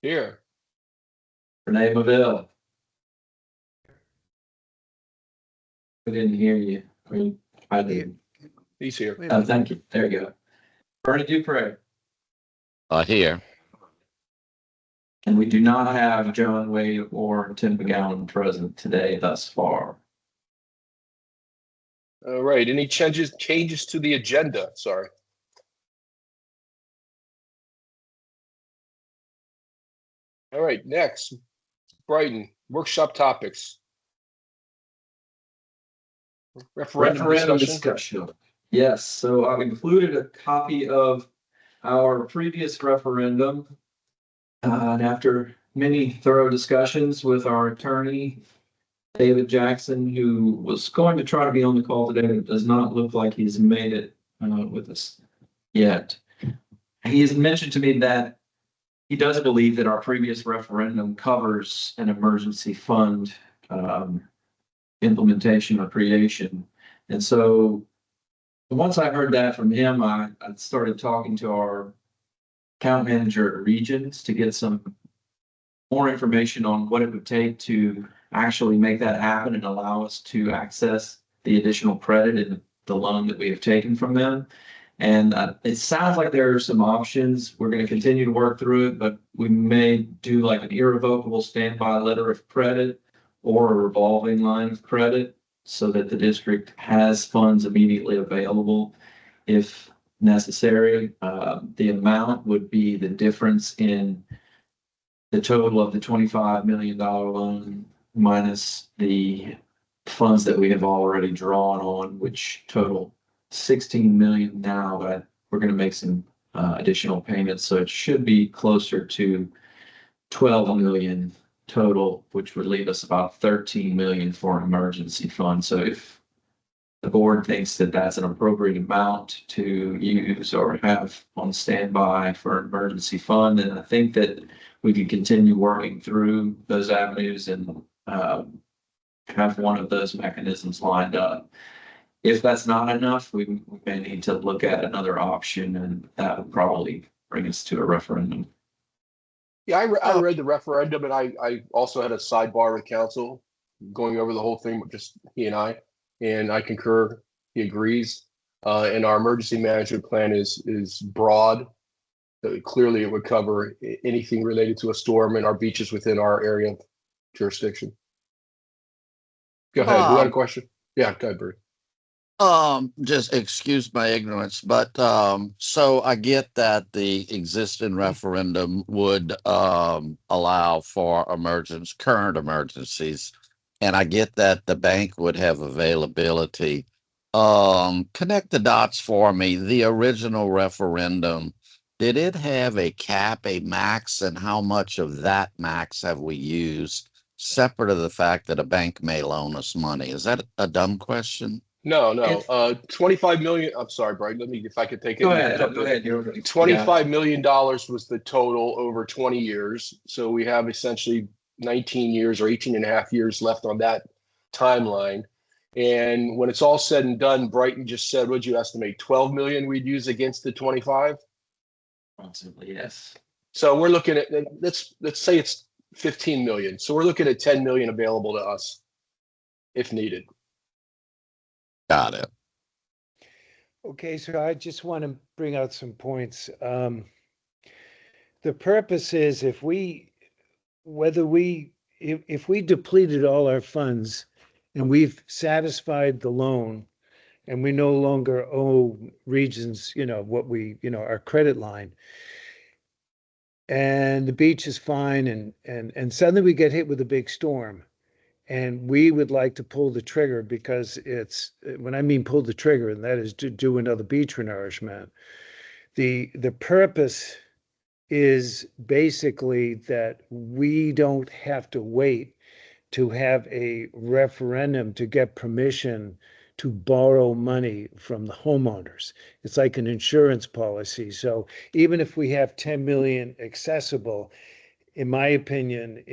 Here. Renee Maville. We didn't hear you. I didn't. He's here. Oh, thank you. There you go. Bernie Dupre. Here. And we do not have John Wade or Tim McGowan present today thus far. All right. Any changes to the agenda? Sorry. All right. Next, Brighton workshop topics. Referendum discussion. Yes. So I've included a copy of our previous referendum. And after many thorough discussions with our attorney, David Jackson, who was going to try to be on the call today, but it does not look like he's made it with us yet. He has mentioned to me that he does believe that our previous referendum covers an emergency fund implementation or creation. And so once I heard that from him, I started talking to our account manager at Regions to get some more information on what it would take to actually make that happen and allow us to access the additional credit in the loan that we have taken from them. And it sounds like there are some options. We're going to continue to work through it, but we may do like an irrevocable standby letter of credit or a revolving line of credit so that the district has funds immediately available if necessary. The amount would be the difference in the total of the $25 million loan minus the funds that we have already drawn on, which total 16 million now, but we're going to make some additional payments. So it should be closer to 12 million total, which would leave us about 13 million for an emergency fund. So if the board thinks that that's an appropriate amount to use or have on standby for an emergency fund, then I think that we could continue working through those avenues and have one of those mechanisms lined up. If that's not enough, we may need to look at another option, and that would probably bring us to a referendum. Yeah, I read the referendum, and I also had a sidebar with counsel going over the whole thing, just he and I concur. He agrees. And our emergency management plan is broad. Clearly, it would cover anything related to a storm and our beaches within our area of jurisdiction. Go ahead. You got a question? Yeah, go ahead, Bert. Just excuse my ignorance, but so I get that the existing referendum would allow for current emergencies, and I get that the bank would have availability. Connect the dots for me. The original referendum, did it have a cap, a max, and how much of that max have we used, separate of the fact that a bank may loan us money? Is that a dumb question? No. 25 million. I'm sorry, Brian. Let me, if I could take it. Go ahead. $25 million was the total over 20 years. So we have essentially 19 years or 18 and a half years left on that timeline. And when it's all said and done, Brighton just said, what'd you estimate? 12 million we'd use against the 25? Possibly, yes. So we're looking at, let's say it's 15 million. So we're looking at 10 million available to us if needed. Got it. Okay, so I just want to bring out some points. The purpose is if we depleted all our funds and we've satisfied the loan and we no longer owe Regions, our credit line, and the beach is fine, and suddenly we get hit with a big storm. And we would like to pull the trigger because when I mean pull the trigger, and that is to do another beach renourishment. The purpose is basically that we don't have to wait to have a referendum to get permission to borrow money from the homeowners. It's like an insurance policy. So even if we have 10 million accessible, in my opinion,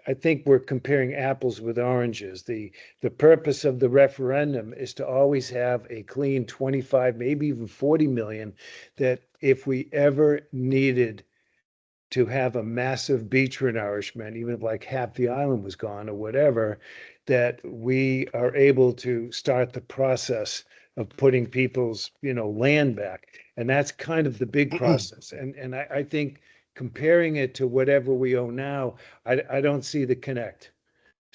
I think we're comparing apples with oranges. The purpose of the referendum is to always have a clean 25, maybe even 40 million, that if we ever needed to have a massive beach renourishment, even if like half the island was gone or whatever, that we are able to start the process of putting people's, land back. And that's kind of the big process. And I think comparing it to whatever we own now, I don't see the connect.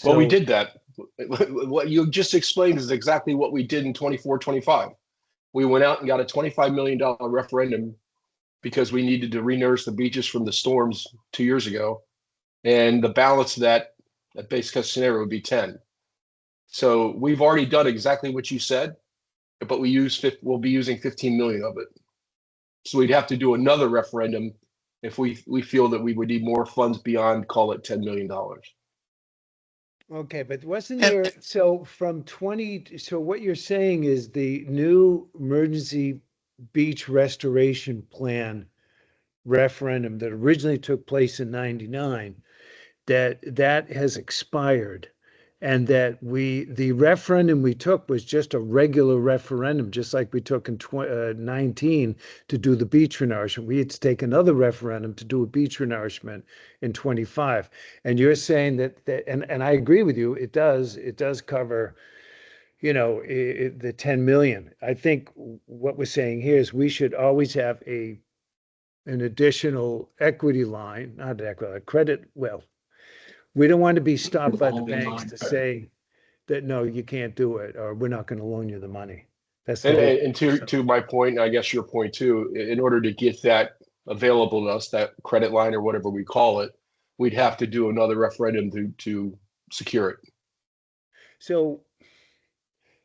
Well, we So, did that. What you just explained is exactly what we did in 24, 25. We went out and got a $25 million referendum because we needed to renourish the beaches from the storms 2 years ago. And the balance of that base case scenario would be 10. So we've already done exactly what you said, but we'll be using 15 million of it. So we'd have to do another referendum if we feel that we would need more funds beyond, call it $10 million. okay, but wasn't And- there, so from 20, so what you're saying is the new emergency beach restoration plan referendum that originally took place in 99, that has expired. And that the referendum we took was just a regular referendum, just like we took in 19 to do the beach renourishment. We had to take another referendum to do a beach renourishment in 25. And you're saying and I agree with you, it does cover, the 10 million. I think what we're saying here is we should always have an additional equity line, not equity, credit. Well, we don't want to be stopped by the Revolving banks line. to say that, no, you can't do it, or we're not going to loan you the money. That's the And, whole. and to my point, and I guess your point too, in order to get that available to us, that credit line or whatever we call it, we'd have to do another referendum to secure it. So,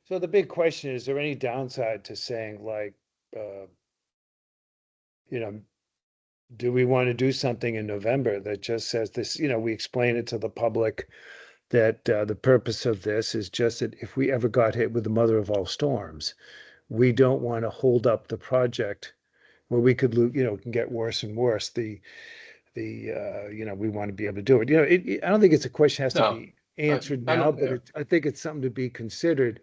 so the big question is there any downside to saying like, uh, you know, do we want to do something in November that just says this, we explain it to the public that the purpose of this is just that if we ever got hit with the mother of all storms, we don't want to hold up the project where we could lose, it can get worse and worse. We want to be able to do it. I don't think it's a question has to No, be answered I now, don't. but I think it's something to be considered.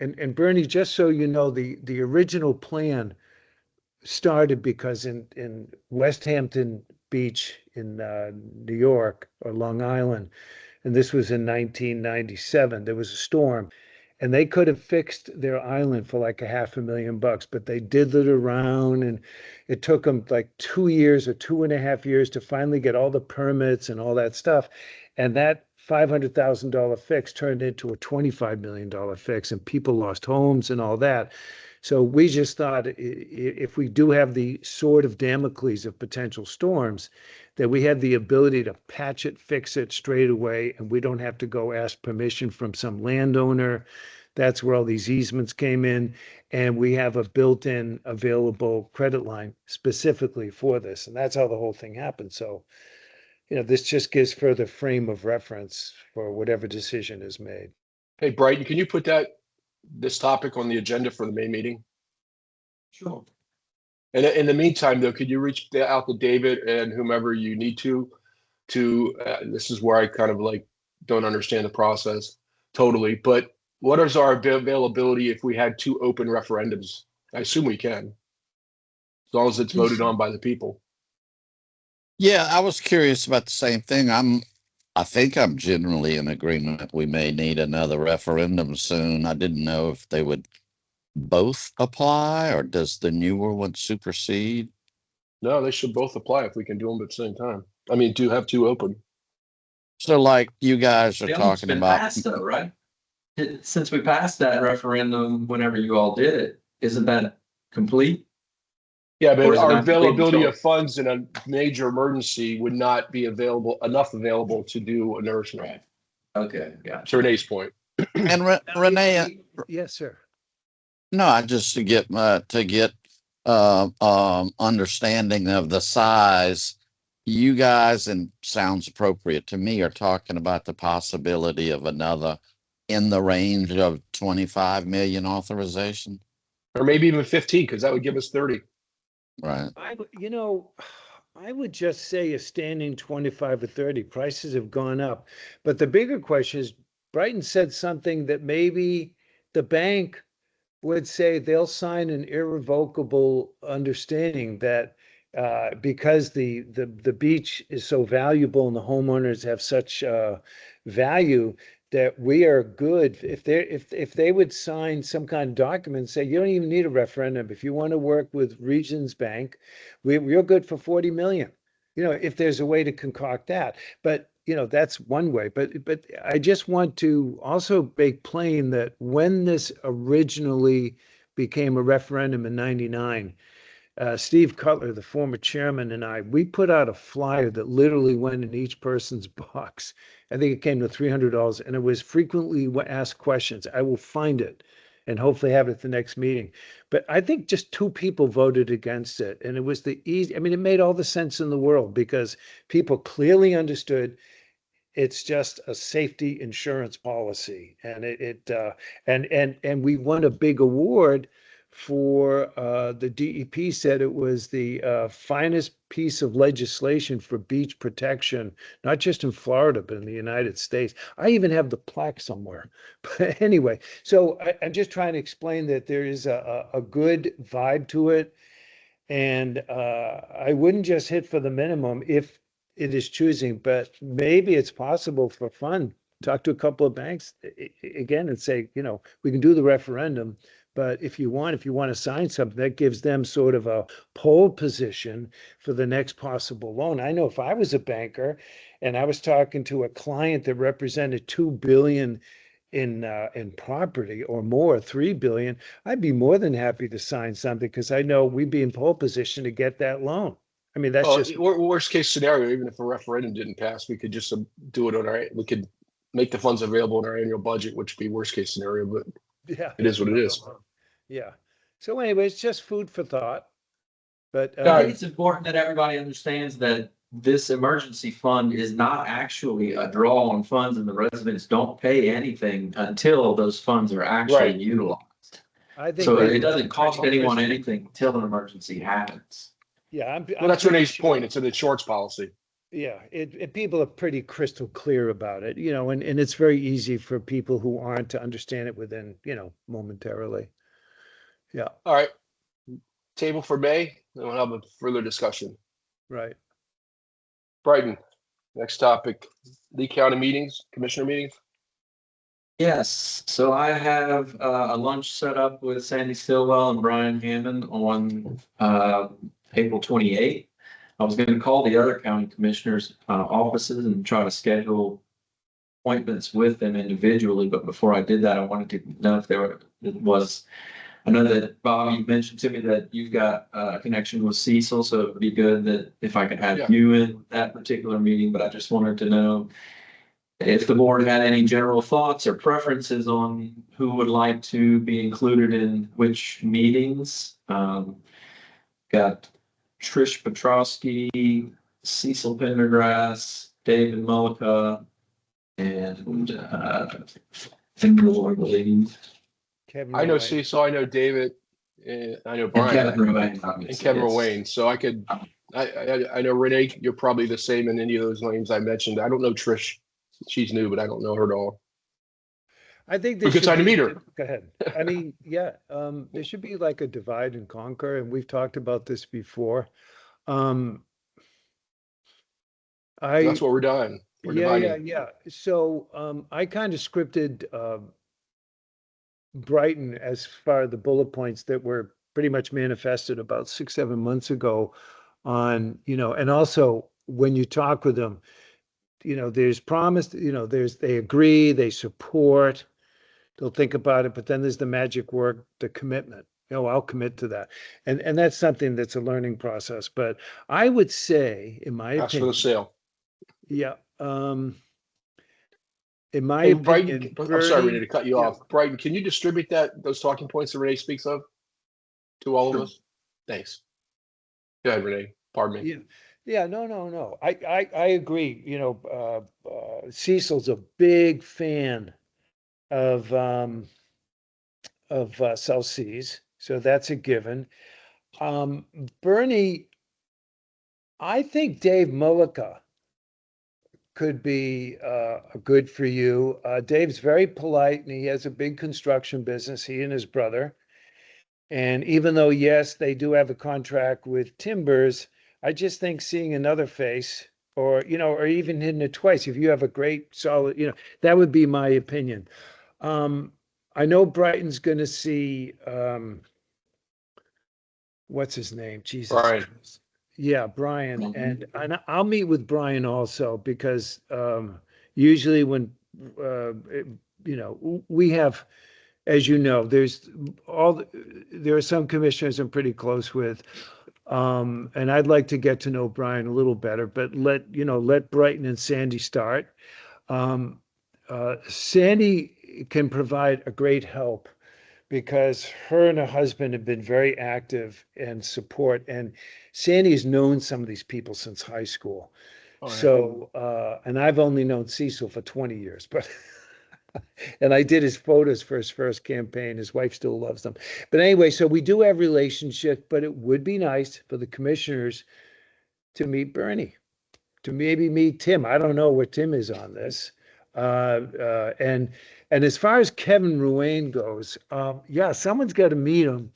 And Bernie, just so you know, the original plan started because in West Hampton Beach in New York or Long Island, and this was in 1997, there was a storm, and they could have fixed their island for like $500,000, but they diddled around, and it took them like 2 years or 2.5 years to finally get all the permits and all that stuff. And that $500,000 fix turned into a $25 million fix, and people lost homes and all that. So we just thought if we do have the sword of Damocles of potential storms, that we have the ability to patch it, fix it straight away, and we don't have to go ask permission from some landowner. That's where all these easements came in. And we have a built-in available credit line specifically for this. And that's how the whole thing happened. So, this just gives further frame of reference for whatever decision is made. Hey, Brighton, can you put this topic on the agenda for the May meeting? Sure. And in the meantime, though, could you reach out to David and whomever you need to this is where I kind of like don't understand the process totally, but what is our availability if we had two open referendums? I assume we can, as long as it's voted on by the people. Yeah, I was curious about the same thing. I think I'm generally in agreement. We may need another referendum soon. I didn't know if they would both apply, or does the newer one supersede? No, they should both apply if we can do them at the same time. I mean, do have two open. So like you guys are The other one's talking been about, passed though, right? Since we passed that referendum, whenever you all did it, isn't that complete? Yeah, Or but is it our not complete availability until- of funds in a major emergency would not be enough available to do a nourishment. Right. Okay, yeah. To Renee's point. and Renee, Yes, sir. no, I just to get understanding of the size. You guys, and sounds appropriate to me, are talking about the possibility of another in the range of 25 million authorization, Or maybe even 15, because that would give us 30. right? I would just say a standing 25 or 30. Prices have gone up. But the bigger question is, Brighton said something that maybe the bank would say they'll sign an irrevocable understanding that because the beach is so valuable and the homeowners have such value that we are good if they would sign some kind of document and say you don't even need a referendum if you want to work with Regions Bank, we're good for 40 million. You know, if there's a way to concoct that, but you know that's one way. But I just want to also make plain that when this originally became a referendum in '99. Steve Cutler, the former chairman, and we put out a flyer that literally went in each person's box. I think it came to $300, and it was frequently asked questions. I will find it and hopefully have it at the next meeting. But I think just two people voted against it, and it was the easy. I mean, it made all the sense in the world because people clearly understood it's just a safety insurance policy, and and we won a big award for the DEP said it was the finest piece of legislation for beach protection, not just in Florida, but in the United States. I even have the plaque somewhere. But anyway, so I'm just trying to explain that there is a good vibe to it. And I wouldn't just hit for the minimum if it is choosing, but maybe it's possible for fun. Talk to a couple of banks again and say, you know, we can do the referendum, but if you want to sign something, that gives them sort of a pole position for the next possible loan. I know if I was a banker and I was talking to a client that represented 2 billion in property or more, 3 billion, I'd be more than happy to sign something because I know we'd be in pole position to get that loan. I mean, that's Well, just worst case scenario, even if a referendum didn't pass, we could just do it on we could make the funds available in our annual budget, which would be worst case scenario, but yeah, it is what it is. yeah. So anyway, it's just food for thought. But I think it's important that everybody understands that this emergency fund is not actually a draw on funds and the residents don't pay anything until those funds are actually Right. utilized. I think So they- it doesn't cost anyone anything until an emergency happens. Yeah, Well, that's pretty Renee's sure- point. It's an insurance policy. Yeah, people are pretty crystal clear about it, you know, and it's very easy for people who aren't to understand it within, you know, momentarily. Yeah, All right. Table for May, and we'll have a further discussion. right. Brighton, next topic, Lee County meetings, commissioner meetings. Yes, so I have a lunch set up with Sandy Stillwell and Brian Hammond on April 28th. I was going to call the other county commissioners' offices and try to schedule appointments with them individually, but before I did that, I wanted to know if I know that Bob, you mentioned to me that you've got a connection with Cecil, so it would be good that if I could Yeah. have you in that particular meeting, but I just wanted to know if the board had any general thoughts or preferences on who would like to be included in which meetings. Got Trish Petrowski, Cecil Pendergrass, David Mullica, and I believe. Kevin I know Rowan. Cecil, I know David, and I know And Brian, Kevin Rowan, and Kevin yes. Wayne. So I could, I know Renee, you're probably the same in any of those names I mentioned. I don't know Trish. She's new, but I don't know her at all. I think We there could should try to be, meet her. go ahead. I mean, yeah, there should be like a divide and conquer, and we've talked about this before. Um, That's I, what we're doing. We're yeah, dividing. yeah. So, I kind of scripted, Brighton as far as the bullet points that were pretty much manifested about 6, 7 months ago on, you know, and also when you talk with them, you know, there's promise, you know, they agree, they support, they'll think about it, but then there's the magic word, the commitment. You know, I'll commit to that. And that's something that's a learning process. But I would say, in my Ask for the opinion, sale. yeah, in my Hey, opinion, Brighton, I'm sorry, Renee, Bernie, to cut you yeah, off. Brighton, can you distribute those talking points that Renee speaks of to all of Sure. us? Thanks. Go ahead, Renee. Pardon me. yeah, yeah, no. I agree. You know, Cecil's a big fan of South Seas, so that's a given. Bernie, I think Dave Mullica could be good for you. Dave's very polite and he has a big construction business, he and his brother. And even though, yes, they do have a contract with Timbers, I just think seeing another face or, or even hitting it twice, if you have a great solid, that would be my opinion. I know Brighton's going to see, what's his name? Jesus Brian. Christ. Yeah, Brian. Mhm. And I'll meet with Brian also because usually when, we have, as you know, there are some commissioners I'm pretty close with. And I'd like to get to know Brian a little better, but let Brighton and Sandy start. Sandy can provide a great help because her and her husband have been very active and support. And Sandy has known some of these people since high school. Oh, yeah. So, and I've only known Cecil for 20 years, but and I did his photos for his first campaign. His wife still loves them. But anyway, so we do have relationship, but it would be nice for the commissioners to meet Bernie, to maybe meet Tim. I don't know where Tim is on this. And as far as Kevin Ruane goes, yeah, someone's got to meet him.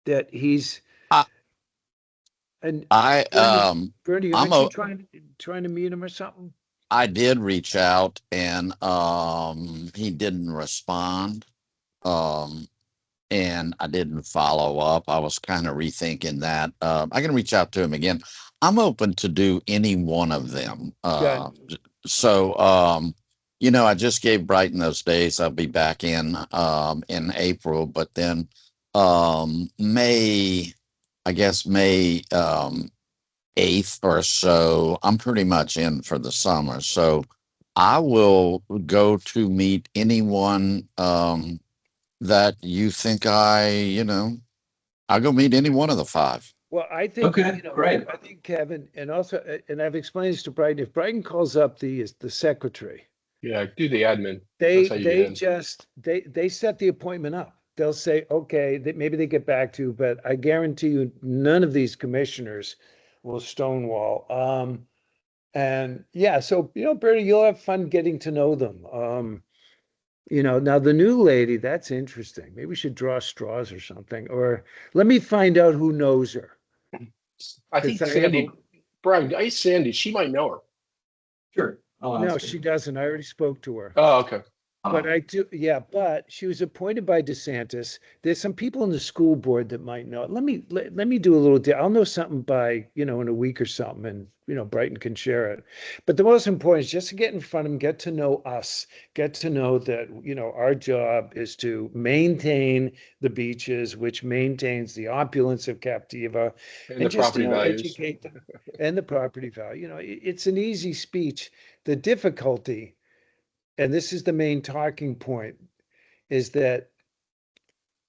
That he's I, and I, Bernie, I'm aren't you a, trying to meet him or something? I did reach out and, he didn't respond. Um, and I didn't follow up. I was kind of rethinking that. I can reach out to him again. I'm open to do any one of them. Good. So, I just gave Brighton those days. I'll be back in April, but then, May, I guess May, 8th or so, I'm pretty much in for the summer. So I will go to meet anyone, that you think I'll go meet any one of the five. Well, I think, Okay, great. I think Kevin, and also, and I've explained this to Brighton, if Brighton calls up the secretary, Yeah, do the admin. they, That's how you get they in. just, they set the appointment up. They'll say, okay, that maybe they get back to you, but I guarantee you, none of these commissioners will stonewall. And yeah, so, Bernie, you'll have fun getting to know them. Now the new lady, that's interesting. Maybe we should draw straws or something, or let me find out who knows her. I think 'Cause I have a- Sandy, Brian, I Sandy, she might know her. Sure. I'll No, ask her. she doesn't. I already spoke to her. Oh, okay. But I do, yeah, but she was appointed by DeSantis. There's some people in the school board that might know. Let me do a little, I'll know something by, in a week or something and, Brighton can share it. But the most important is just to get in front of them, get to know us, get to know that, our job is to maintain the beaches, which maintains the opulence of Captiva And the just, property values. educate them and the property value. It's an easy speech. The difficulty, and this is the main talking point, is that,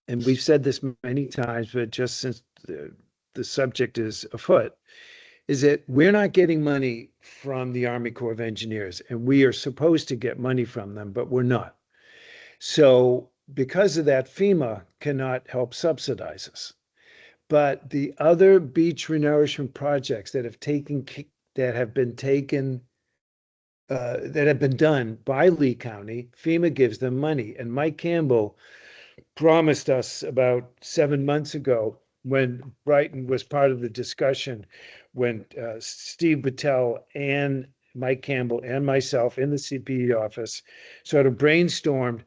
and we've said this many times, but just since the subject is afoot, is that we're not getting money from the Army Corps of Engineers, and we are supposed to get money from them, but we're not. So because of that, FEMA cannot help subsidize us. But the other beach renourishment projects that have been taken that have been done by Lee County, FEMA gives them money. And Mike Campbell promised us about 7 months ago, when Brighton was part of the discussion, when Steve Battelle and Mike Campbell and myself in the CPE office sort of brainstormed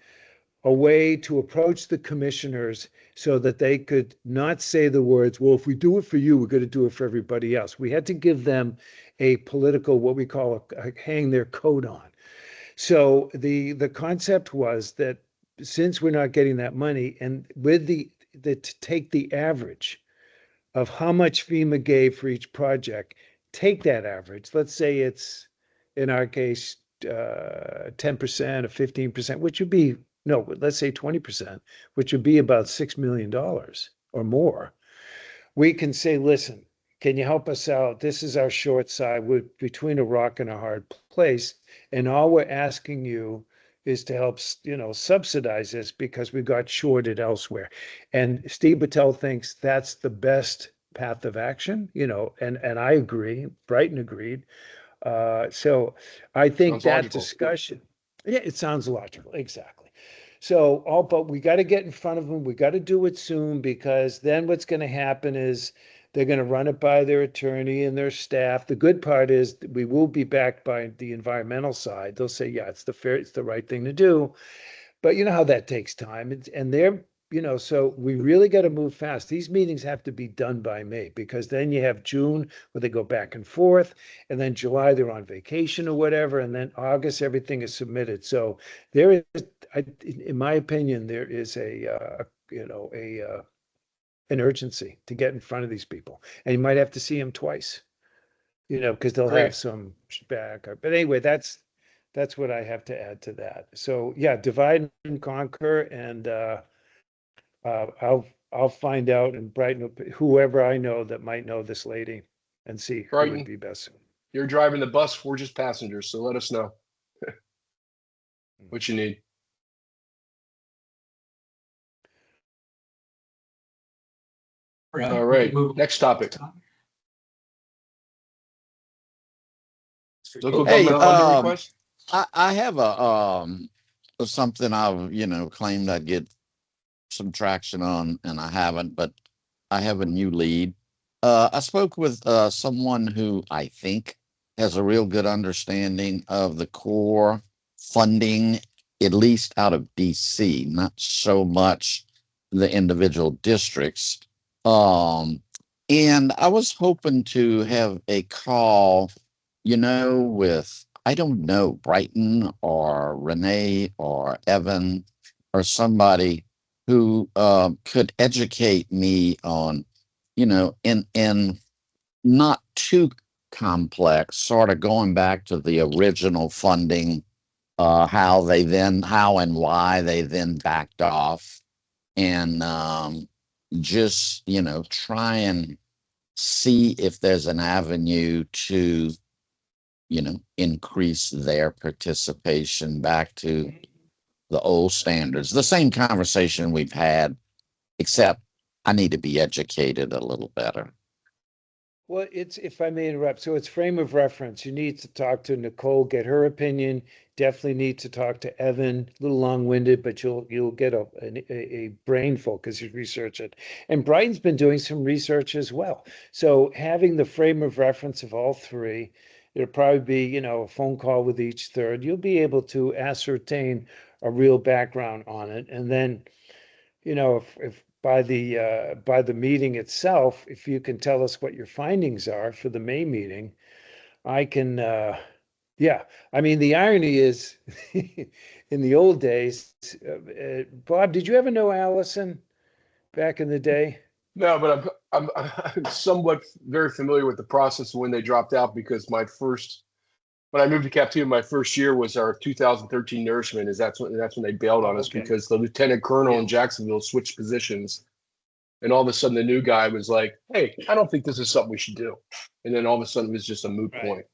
a way to approach the commissioners so that they could not say the words, well, if we do it for you, we're going to do it for everybody else. We had to give them a political, what we call a hang their coat on. So the concept was that since we're not getting that money, and with to take the average of how much FEMA gave for each project, take that average. Let's say it's, in our case, 10% or 15%, which would be, no, let's say 20%, which would be about $6 million or more. We can say, listen, can you help us out? This is our short side. We're between a rock and a hard place. And all we're asking you is to help, subsidize this because we got shorted elsewhere. And Steve Battelle thinks that's the best path of action, and I agree. Brighton agreed. So I think Sounds that logical. discussion, yeah, it sounds logical. Exactly. But we got to get in front of them. We got to do it soon, because then what's going to happen is They're going to run it by their attorney and their staff. The good part is that we will be backed by the environmental side. They'll say, yeah, it's the right thing to do. But you know how that takes time. And they're, so we really got to move fast. These meetings have to be done by May, because then you have June where they go back and forth, and then July they're on vacation or whatever, and then August everything is submitted. So there is, in my opinion, there is an urgency to get in front of these people, and you might have to see them twice, because they'll Great. have some back. But anyway, that's what I have to add to that. So yeah, divide and conquer, and I'll find out, and Brighton, whoever I know that might know this lady, and see who Brighton. would be best. You're driving the bus. We're just passengers. So let us know what you need. All right. Next topic. Local Hey, government funding request. I have something I've, claimed I'd get some traction on, and I haven't, but I have a new lead. I spoke with someone who I think has a real good understanding of the core funding, at least out of DC, not so much the individual districts. And I was hoping to have a call, with, I don't know, Brighton or Renee or Evan or somebody who could educate me on, in not too complex, sort of going back to the original funding, how and why they then backed off, and just, try and see if there's an avenue to, increase their participation back to the old standards. The same conversation we've had, except I need to be educated a little better. Well, if I may interrupt, so it's frame of reference. You need to talk to Nicole, get her opinion. Definitely need to talk to Evan. A little long-winded, but you'll get a brainful because you research it. And Brighton's been doing some research as well. So having the frame of reference of all three, it'll probably be, a phone call with each third. You'll be able to ascertain a real background on it. And then, if by the meeting itself, if you can tell us what your findings are for the May meeting, I can, yeah. I mean, the irony is, in the old days, Bob, did you ever know Allison back in the day? No, but I'm somewhat very familiar with the process of when they dropped out, because when I moved to Captiva, my first year was our 2013 nourishment. That's when they bailed on us, Okay. because the lieutenant colonel Yeah. in Jacksonville switched positions, and all of a sudden the new guy was like, "Hey, I don't think this is something we should do," and then all of a sudden it was just a moot Right. point.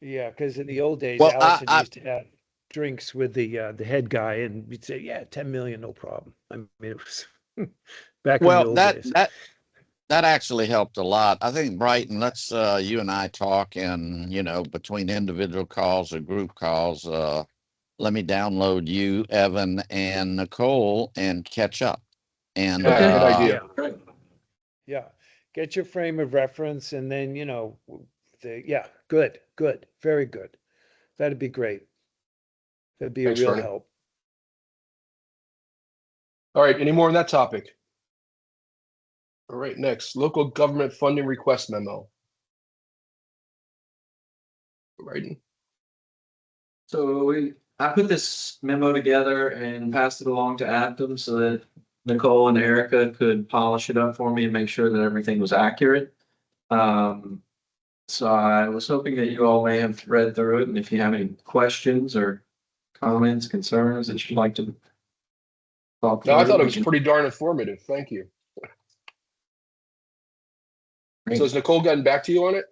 Yeah, because in the old days, Well, Allison used to have drinks with the head guy, and we'd say, "Yeah, 10 million, no problem." I mean, it was back in the well, old that days. that that actually helped a lot. I think, Brighton, let's you and I talk, and between individual calls or group calls, let me download you, Evan, and Nicole, and catch up. And Yeah, good idea. Yeah. Great. Yeah, get your frame of reference, and then, yeah, good, very good. That'd be great. That'd be a Thanks, real Vernon. help. All right, any more on that topic? All right, next, local government funding request memo. Right. So I put this memo together and passed it along to Actum so that Nicole and Erica could polish it up for me and make sure that everything was accurate. So I was hoping that you all may have read through it, and if you have any questions or comments, concerns that you'd like to talk No, I through, thought it we was can- pretty darn informative. Thank you. Great. So has Nicole gotten back to you on it?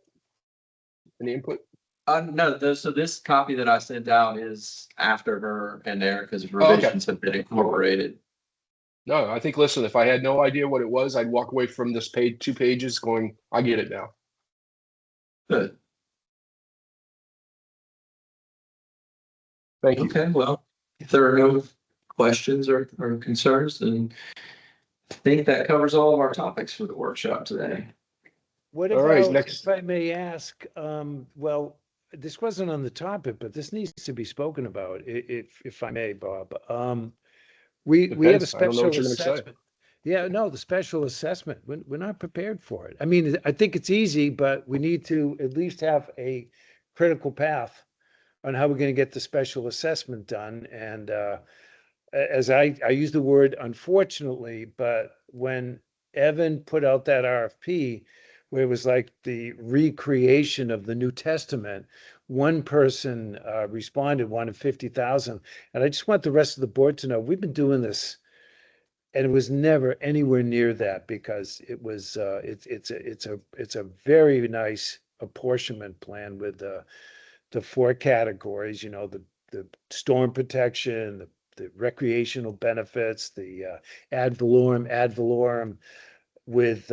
Any input? No, so this copy that I sent out is after her and Erica's revisions have been incorporated. No, I think, listen, if I had no idea what it was, I'd walk away from this page, 2 pages going, I get it now. Good. Thank you. Okay, well, if there are no questions or concerns, then think that covers all of our topics for the workshop today. What All right, about, next. if I may ask, well, this wasn't on the topic, but this needs to be spoken about, if I may, Bob. We have a Depends. I don't know what special you're gonna say. assessment. Yeah, no, the special assessment, we're not prepared for it. I mean, I think it's easy, but we need to at least have a critical path on how we're gonna get the special assessment done. And as I use the word unfortunately, but when Evan put out that RFP, where it was like the recreation of the New Testament, one person responded, wanted 50,000. And I just want the rest of the board to know, we've been doing this and it was never anywhere near that, because it was it's a very nice apportionment plan with the four categories, you know, the storm protection, the recreational benefits, the ad valorem with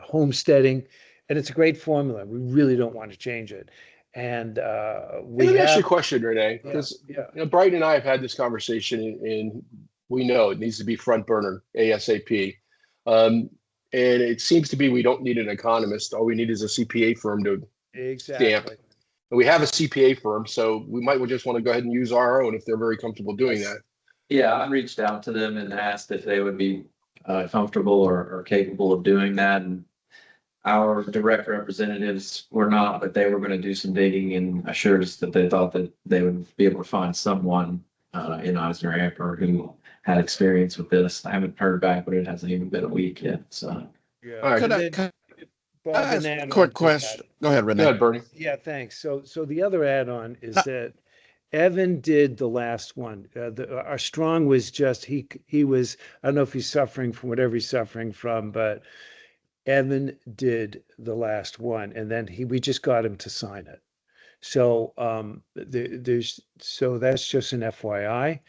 homesteading, and it's a great formula. We really don't want to change it. And Hey, we let me ask you a have, question, Renee, yeah, because yeah, Brighton and I have had this conversation, and we know it needs to be front burner ASAP. Um, and it seems to be we don't need an economist. All we need is a CPA firm to stamp. exactly. And we have a CPA firm, so we might just want to go ahead and use our own if they're very comfortable doing that. Yeah, I reached out to them and asked if they would be comfortable or capable of doing that. And our direct representatives were not, but they were going to do some digging and assured us that they thought that they would be able to find someone in Eisner-Amper who had experience with this. I haven't heard back, but it hasn't even been a week yet. So, Yeah. All right. Could And I, then could Bob, I an ask a add-on quick to that. question? Go ahead, Go Renee. ahead, Bernie. Yeah, thanks. So the other add-on is Uh, that Evan did the last one. Our strong was just, he was, I don't know if he's suffering from whatever he's suffering from, but Evan did the last one, and then we just got him to sign it. So so that's just an FYI.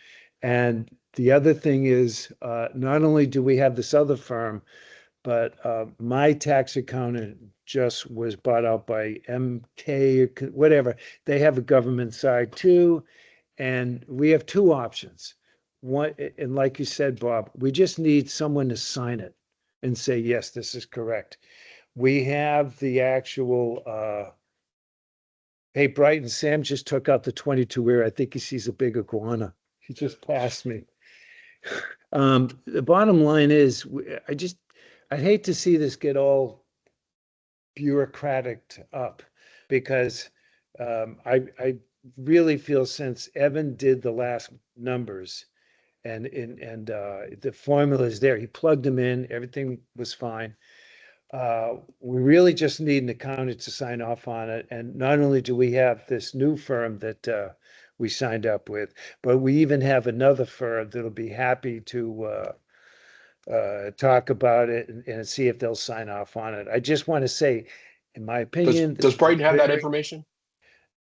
And the other thing is, not only do we have this other firm, but my tax accountant just was bought out by MK, or whatever. They have a government side too, and we have two options. One, and like you said, Bob, we just need someone to sign it and say, yes, this is correct. We have the actual, hey, Brighton, Sam just took out the 22 where I think he sees a big iguana. He just passed me. The bottom line is, I hate to see this get all bureaucratic up, because I really feel, since Evan did the last numbers and the formula is there, he plugged them in, everything was fine. We really just need an accountant to sign off on it. And not only do we have this new firm that we signed up with, but we even have another firm that'll be happy to talk about it and see if they'll sign off on it. I just want to say, in my opinion, Does Brighton have that information?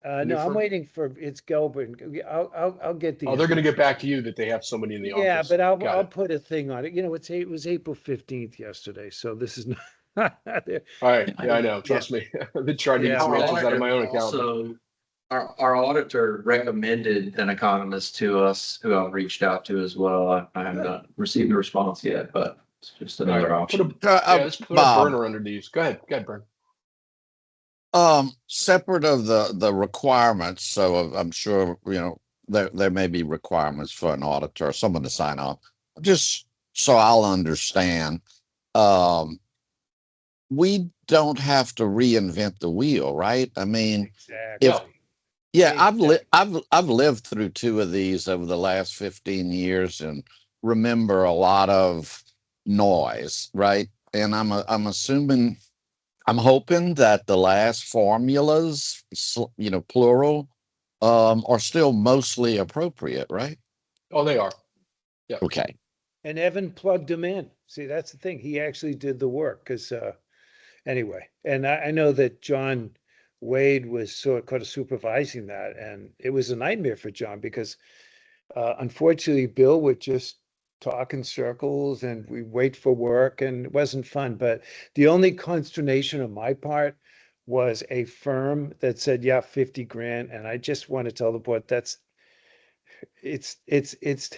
no, I'm waiting for, it's Gilbert. I'll get the. Oh, they're going to get back to you that they have somebody in the Yeah, office. but I'll Got it. put a thing on it. You know, it was April 15th yesterday, so this is not. All right. Yeah, I know. Trust me. I've been trying to get Yeah. some our answers out of auditor my own account. also, our auditor recommended an economist to us who I've reached out to as well. I have not received a response yet, but it's just another All right, put option. yeah, let's put a Bob, burner under these. Go ahead, Burn. separate of the requirements, so I'm sure, there may be requirements for an auditor or someone to sign off. Just so I'll understand, um, we don't have to reinvent the wheel, right? I mean, Exactly. if yeah, Exactly. I've lived through two of these over the last 15 years and remember a lot of noise, right? And I'm assuming, I'm hoping that the last formulas, plural, are still mostly appropriate, right? Oh, they are. Yeah. Okay. And Evan plugged him in. See, that's the thing. He actually did the work, because anyway, and I know that John Wade was kind of supervising that, and it was a nightmare for John, because unfortunately Bill would just talk in circles and we wait for work, and it wasn't fun. But the only consternation on my part was a firm that said, yeah, 50 grand. And I just want to tell the board, it's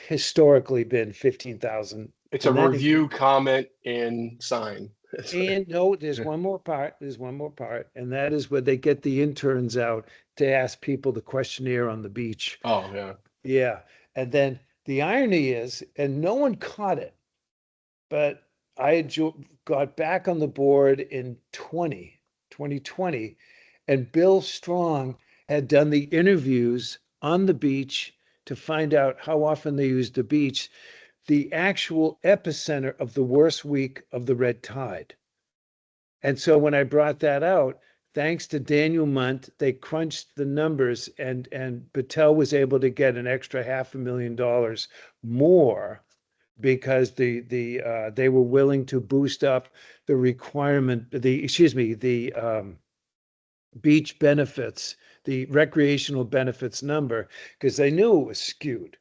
historically been 15,000 It's a And then if- review, comment, and sign. And no, there's one more part, and that is where they get the interns out to ask people the questionnaire on the beach. Oh, yeah. Yeah, and then the irony is, and no one caught it, but got back on the board in 2020, and Bill Strong had done the interviews on the beach to find out how often they used the beach, the actual epicenter of the worst week of the red tide. And so when I brought that out, thanks to Daniel Munt, they crunched the numbers, and Battelle was able to get an extra $500,000 more because they were willing to boost up the requirement, the beach benefits, the recreational benefits number, because they knew it was skewed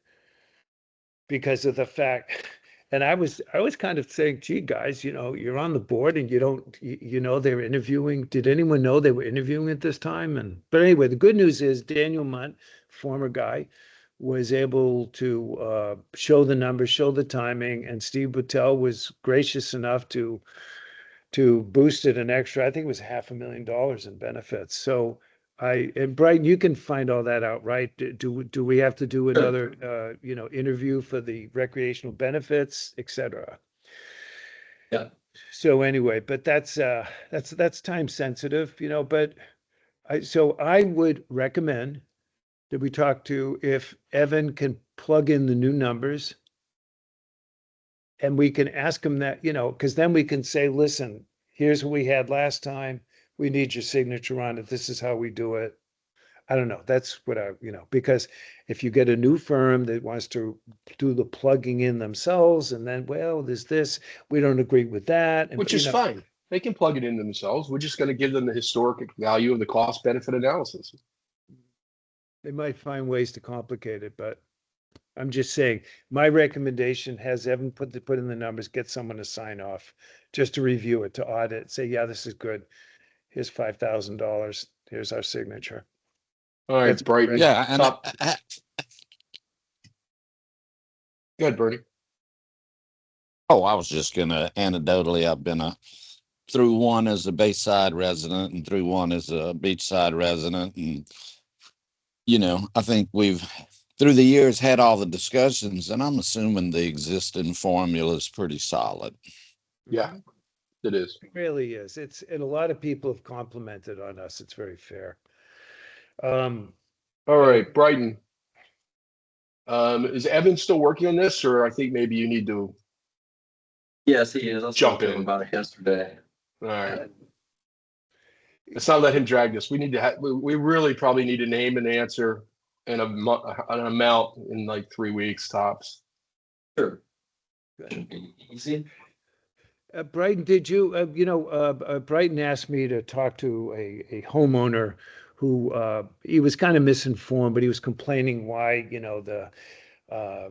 because of the fact. And I was kind of saying, gee, guys, you're on the board and you don't, they're interviewing. Did anyone know they were interviewing at this time? But anyway, the good news is Daniel Munt, former guy, was able to show the numbers, show the timing, and Steve Battelle was gracious enough to boost it an extra, I think it was $500,000 in benefits. So and Brighton, you can find all that out, right? Do we have to do another, interview for the recreational benefits, et cetera? Yeah. So anyway, but that's time sensitive, but so I would recommend that we talk to, if Evan can plug in the new numbers, and we can ask him that, because then we can say, listen, here's what we had last time. We need your signature on it. This is how we do it. I don't know. That's what because if you get a new firm that wants to do the plugging in themselves, and then, well, there's this, we don't agree with that. And, Which is fine. They can plug it in themselves. We're just going to give them the historic value of the cost benefit analysis. They might find ways to complicate it, but I'm just saying, my recommendation has Evan put in the numbers, get someone to sign off, just to review it, to audit, say, yeah, this is good. Here's $5,000. Here's our signature. All right, That's Brighton. correct. Yeah, and Top. Good, Bernie. I was just gonna anecdotally, I've been through one as a Bayside resident and through one as a Beachside resident, and I think we've through the years had all the discussions, and I'm assuming the existing formula is pretty solid. Yeah, it is. It really is. And a lot of people have complimented on us. It's very fair. All right, Brighton. Is Evan still working on this, or I think maybe you need to? Yes, he is. I Jump spoke to him in. about it yesterday. All right. Let's not let him drag this. We need to we really probably need a name and answer and an amount in like 3 weeks tops. Sure. Should be easy. Brighton, did you, Brighton asked me to talk to a homeowner who, he was kind of misinformed, but he was complaining why,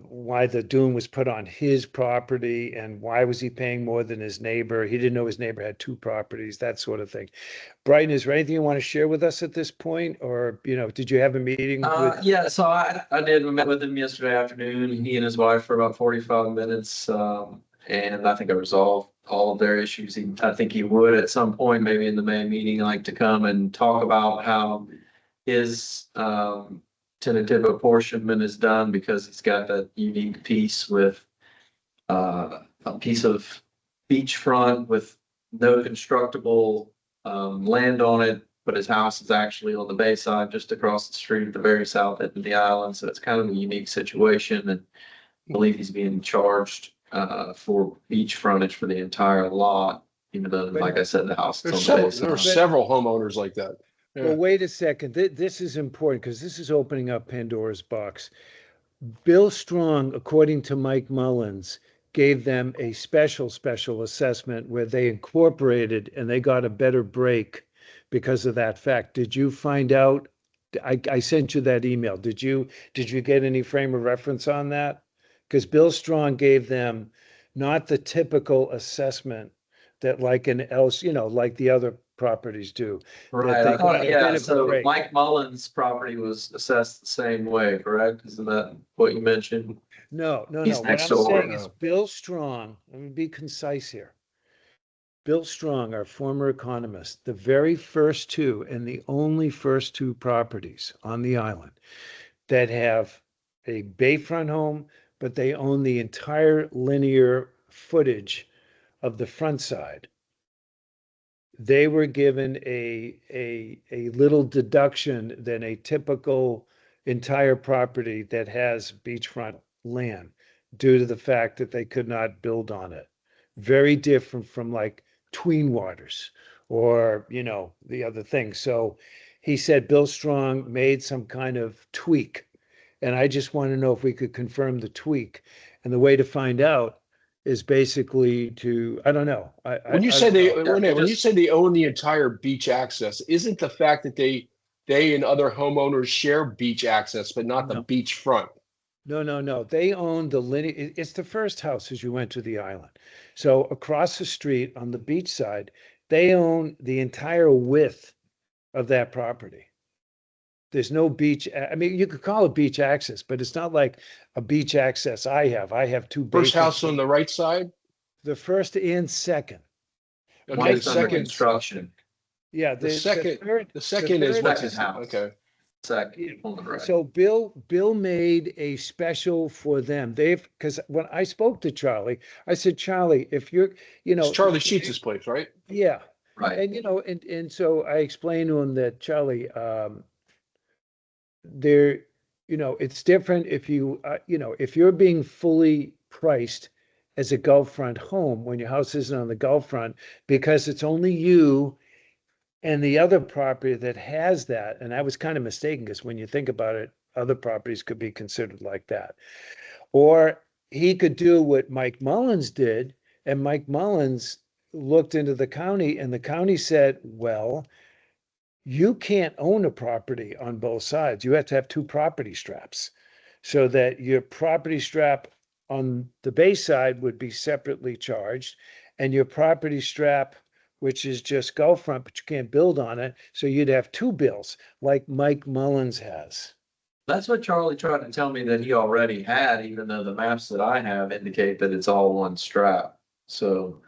why the dune was put on his property, and why was he paying more than his neighbor? He didn't know his neighbor had 2 properties, that sort of thing. Brighton, is there anything you want to share with us at this point? Or, did you have a meeting with? Yeah, so I did. We met with him yesterday afternoon, he and his wife, for about 45 minutes. And I think I resolved all of their issues. I think he would at some point, maybe in the May meeting, like to come and talk about how his tentative apportionment is done, because he's got that unique piece with a piece of beachfront with no constructible land on it, but his house is actually on the bayside, just across the street at the very south end of the island. So it's kind of a unique situation, and I believe he's being charged for beach frontage for the entire lot, even though, like I said, the house is on the bayside. There are several homeowners like that. Yeah. Well, wait a second. This is important, because this is opening up Pandora's box. Bill Strong, according to Mike Mullins, gave them a special assessment where they incorporated, and they got a better break because of that fact. Did you find out? I sent you that email. Did you get any frame of reference on that? Because Bill Strong gave them not the typical assessment that like like the other properties do. Right, they I thought, got a bit yeah, of a so break. Mike Mullins' property was assessed the same way, correct? Isn't that what you mentioned? No, no, He's no. What next I'm door. saying is Bill Strong, let me be concise here. Bill Strong, our former economist, the very first two and the only first two properties on the island that have a bayfront home, but they own the entire linear footage of the front side. They were given a little deduction than a typical entire property that has beachfront land due to the fact that they could not build on it. Very different from like Tween Waters or, you know, the other thing. So he said Bill Strong made some kind of tweak. And I just want to know if we could confirm the tweak. And the way to find out is basically to, I don't know. When you I say don't they, know. Renee, when you say they own the entire beach access, isn't the fact that they and other homeowners share beach access, but not the No. beach front? No, no, no. They own the linear, it's the first house as you went to the island. So across the street on the beach side, they own the entire width of that property. There's no beach, I mean, you could call it beach access, but it's not like a beach access I have. I have two First basement. house on the right side. The first and second. Okay, One's the under second, construction, Yeah, the second, third, the second is third what's second his, house. okay. second on the right. So Bill made a special for them. They've, because when I spoke to Charlie, I said, Charlie, if you're, you It's know, Charlie Sheets' place, right? yeah. Right. And, you know, and so I explained to him that Charlie, there, you know, it's different if you, you know, if you're being fully priced as a Gulf front home when your house isn't on the Gulf front, because it's only you and the other property that has that. And I was kind of mistaken because when you think about it, other properties could be considered like that. Or he could do what Mike Mullins did, and Mike Mullins looked into the county, and the county said, well, you can't own a property on both sides. You have to have two property straps so that your property strap on the bay side would be separately charged, and your property strap, which is just Gulf front, but you can't build on it. So you'd have two bills like Mike Mullins has. That's what Charlie tried to tell me that he already had, even though the maps that I have indicate that it's all one strap. So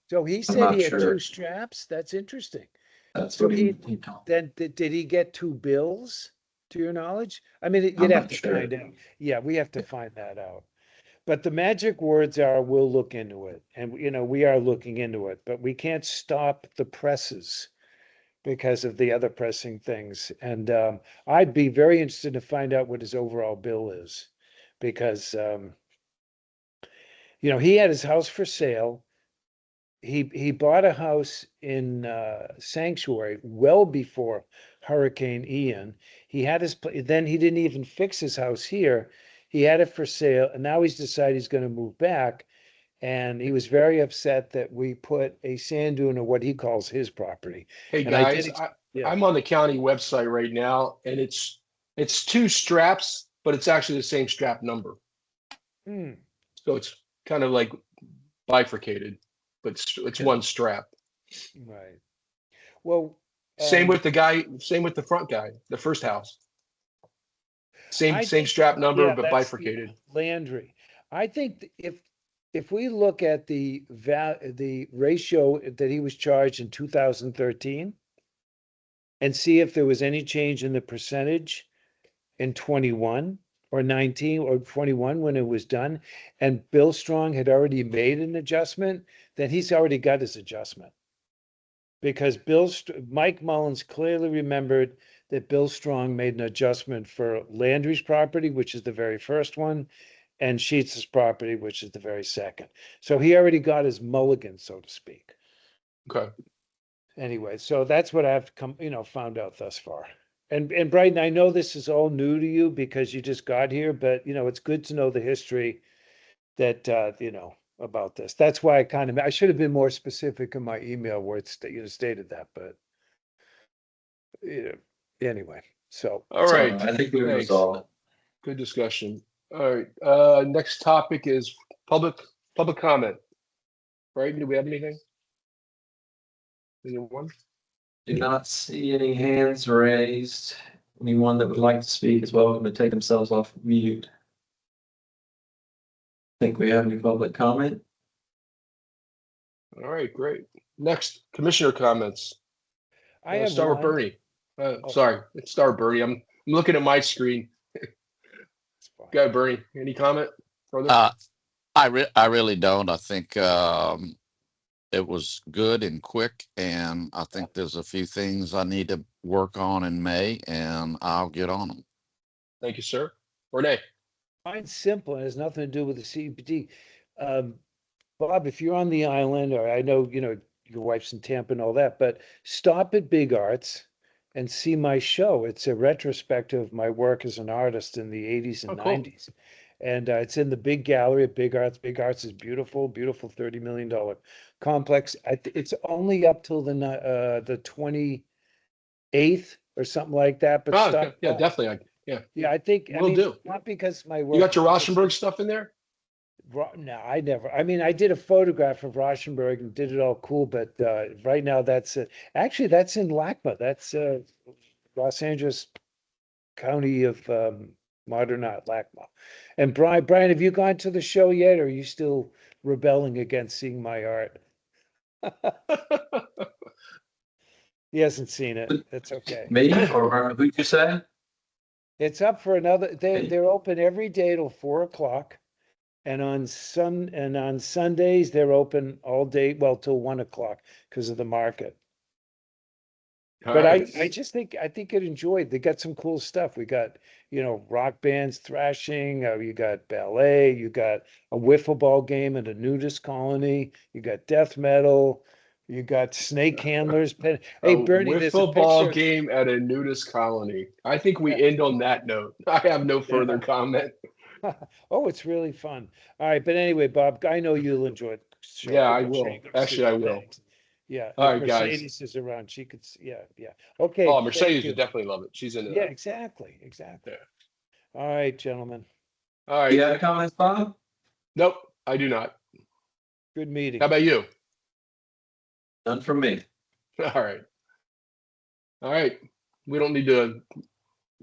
So he I'm said not he had two sure. straps. That's interesting. That's So what he told me. then did he get two bills to your knowledge? I mean, I'm you'd have not to sure. find out. Yeah, we have to find that out. But the magic words are, we'll look into it. And, you know, we are looking into it, but we can't stop the presses because of the other pressing things. And I'd be very interested to find out what his overall bill is. Because, you know, he had his house for sale. He bought a house in Sanctuary well before Hurricane Ian. He had his, then he didn't even fix his house here. He had it for sale, and now he's decided he's going to move back. And he was very upset that we put a sand dune on what he calls his property. Hey And I guys, did, yeah. I'm on the county website right now, and it's two straps, but it's actually the same strap number. Hmm, So it's kind of like bifurcated, but it's Okay. one strap. right. Well, Same with the guy, same with the front guy, the first house. Same I same think, strap number, yeah, but that's bifurcated. Landry. I think if we look at the ratio that he was charged in 2013 and see if there was any change in the percentage in 21 or 19 or 21 when it was done, and Bill Strong had already made an adjustment, then he's already got his adjustment. Because Mike Mullins clearly remembered that Bill Strong made an adjustment for Landry's property, which is the very first one, and Sheets's property, which is the very second. So he already got his mulligan, so to speak. Okay. Anyway, so that's what I've come, you know, found out thus far. And Brighton, I know this is all new to you because you just got here, but you know, it's good to know the history that you know about this. That's why I should have been more specific in my email where it's you know, stated that, but you know, anyway. So All So right. I think we Thanks. resolved it. Good discussion. All right. Next topic is public comment. Right? Do we have anything? Anyone? Do not see any hands raised. Anyone that would like to speak is welcome to take themselves off mute. Think we have any public comment? All right, great. Next, commissioner comments. I have Start with one. Bernie. Oh. Sorry, let's start with Bernie. I'm looking at my screen. It's fine. Go ahead, Bernie. Any comment further? I really don't. I think it was good and quick, and I think there's a few things I need to work on in May, and I'll get on them. Thank you, sir. Renee. Mine's simple and has nothing to do with the CEPD. Bob, if you're on the island, or I know, your wife's in Tampa and all that, but stop at Big Arts and see my show. It's a retrospective of my work as an artist in the 80s and Oh, cool. 90s. And it's in the big gallery at Big Arts. Big Arts is beautiful, beautiful $30 million complex. It's only up till the 28th or something like that, but stop. Yeah, by. definitely. Yeah, I think, Will do. not because my work. You got your Rauschenberg stuff in there? No, I never. I mean, I did a photograph of Rauschenberg and did it all cool, but right now that's actually that's in LACMA. That's Los Angeles County of Modern Art, LACMA. And Brian, have you gone to the show yet, or are you still rebelling against seeing my art? He hasn't seen it. That's okay. Me or who'd you say? It's up for another. Hey. They're open every day till 4 o'clock. And on Sundays, they're open all day, well, till 1 o'clock because of the market. All But right. I just think, you'd enjoy it. They got some cool stuff. We got, rock bands thrashing, you got ballet, you got a wiffle ball game at a nudist colony, you got death metal, you got snake handlers. Hey, Bernie, there's a wiffle ball picture. game at a nudist colony. I think we end on that note. I have no further comment. Oh, it's really fun. All right, but anyway, Bob, I know you'll enjoy the show. Yeah, I I'm sure will. you're gonna see Actually, I the will. things. Yeah. All if right, guys. Mercedes is around. She could, yeah. Okay. Oh, thank Mercedes you. would definitely love it. She's into Yeah, that. exactly. Yeah. All right, gentlemen. All right. You got comments, Bob? Nope, I do not. Good meeting. How about you? None from me. All right. All right. We don't need to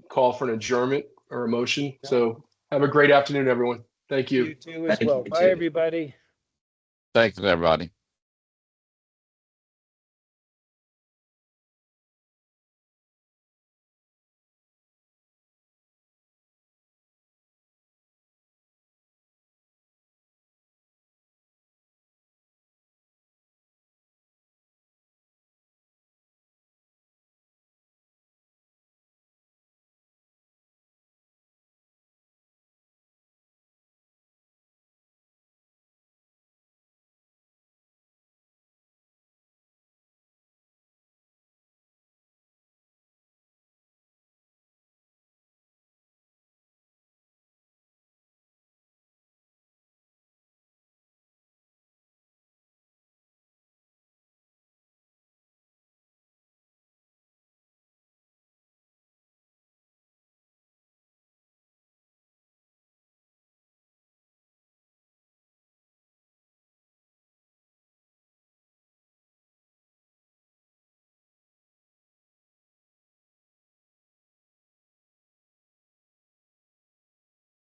call for an adjournment or a motion. No. So have a great afternoon, everyone. Thank you. You too as Thank well. you, Bye, too. everybody. Thanks, everybody.